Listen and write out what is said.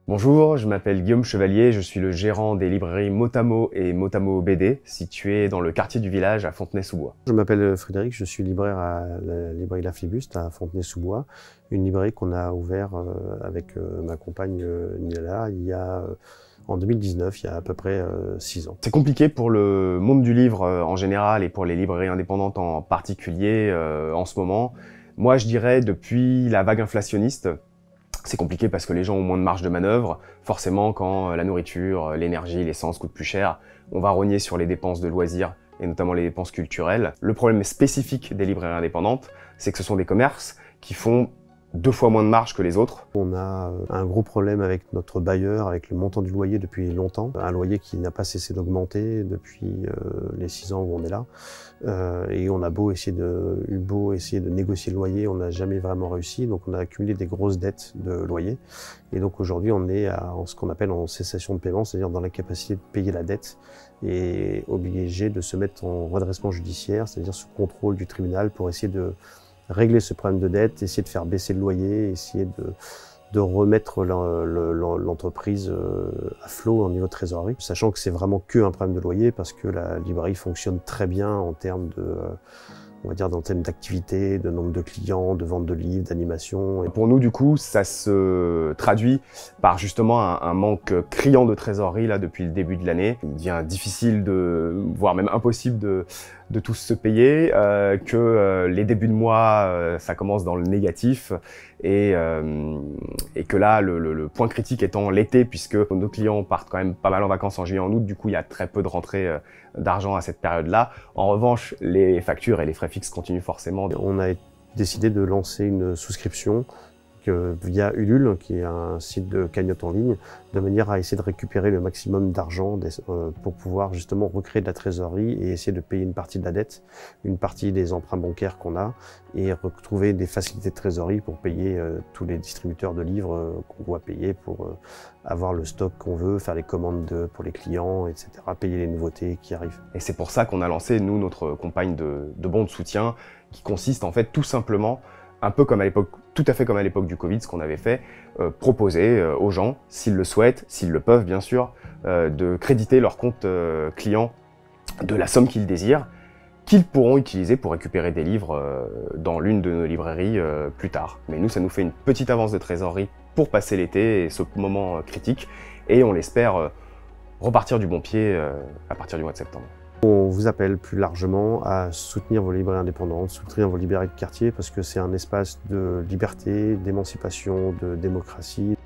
Bonjour, je m'appelle Guillaume Chevalier, je suis le gérant des librairies Motamo et Motamo BD, situées dans le quartier du village à Fontenay-sous-Bois. Je m'appelle Frédéric, je suis libraire à la librairie La Flibuste à Fontenay-sous-Bois, une librairie qu'on a ouvert avec ma compagne Niala en 2019, il y a à peu près 6 ans. C'est compliqué pour le monde du livre en général et pour les librairies indépendantes en particulier en ce moment. Moi je dirais depuis la vague inflationniste, c'est compliqué parce que les gens ont moins de marge de manœuvre. Forcément, quand la nourriture, l'énergie, l'essence coûtent plus cher, on va rogner sur les dépenses de loisirs et notamment les dépenses culturelles. Le problème spécifique des librairies indépendantes, c'est que ce sont des commerces qui font 2 fois moins de marge que les autres. On a un gros problème avec notre bailleur, avec le montant du loyer depuis longtemps. Un loyer qui n'a pas cessé d'augmenter depuis les 6 ans où on est là. Et on a beau essayer de négocier le loyer, on n'a jamais vraiment réussi. Donc on a accumulé des grosses dettes de loyer. Et donc aujourd'hui on est en ce qu'on appelle en cessation de paiement, c'est-à-dire dans la capacité de payer la dette et obligé de se mettre en redressement judiciaire, c'est-à-dire sous contrôle du tribunal pour essayer de régler ce problème de dette, essayer de faire baisser le loyer, essayer de remettre l'entreprise à flot au niveau de trésorerie, sachant que c'est vraiment que un problème de loyer parce que la librairie fonctionne très bien en termes on va dire dans le thème d'activité, de nombre de clients, de vente de livres, d'animation. Pour nous, du coup, ça se traduit par justement un manque criant de trésorerie là depuis le début de l'année. Il devient difficile, voire même impossible de tous se payer, que les débuts de mois, ça commence dans le négatif et que là, le point critique étant l'été, puisque nos clients partent quand même pas mal en vacances en juillet, en août, du coup, il y a très peu de rentrées d'argent à cette période-là. En revanche, les factures et les frais fixes continuent forcément. On a décidé de lancer une souscription via Ulule, qui est un site de cagnotte en ligne, de manière à essayer de récupérer le maximum d'argent pour pouvoir justement recréer de la trésorerie et essayer de payer une partie de la dette, une partie des emprunts bancaires qu'on a, et retrouver des facilités de trésorerie pour payer tous les distributeurs de livres qu'on doit payer pour avoir le stock qu'on veut, faire les commandes pour les clients, etc., payer les nouveautés qui arrivent. Et c'est pour ça qu'on a lancé, nous, notre campagne de bons de soutien, qui consiste en fait tout simplement un peu comme à l'époque, tout à fait comme à l'époque du Covid, ce qu'on avait fait, proposer aux gens, s'ils le souhaitent, s'ils le peuvent bien sûr, de créditer leur compte client de la somme qu'ils désirent, qu'ils pourront utiliser pour récupérer des livres dans l'une de nos librairies plus tard. Mais nous, ça nous fait une petite avance de trésorerie pour passer l'été et ce moment critique, et on l'espère repartir du bon pied à partir du mois de septembre. On vous appelle plus largement à soutenir vos librairies indépendantes, soutenir vos librairies de quartier parce que c'est un espace de liberté, d'émancipation, de démocratie.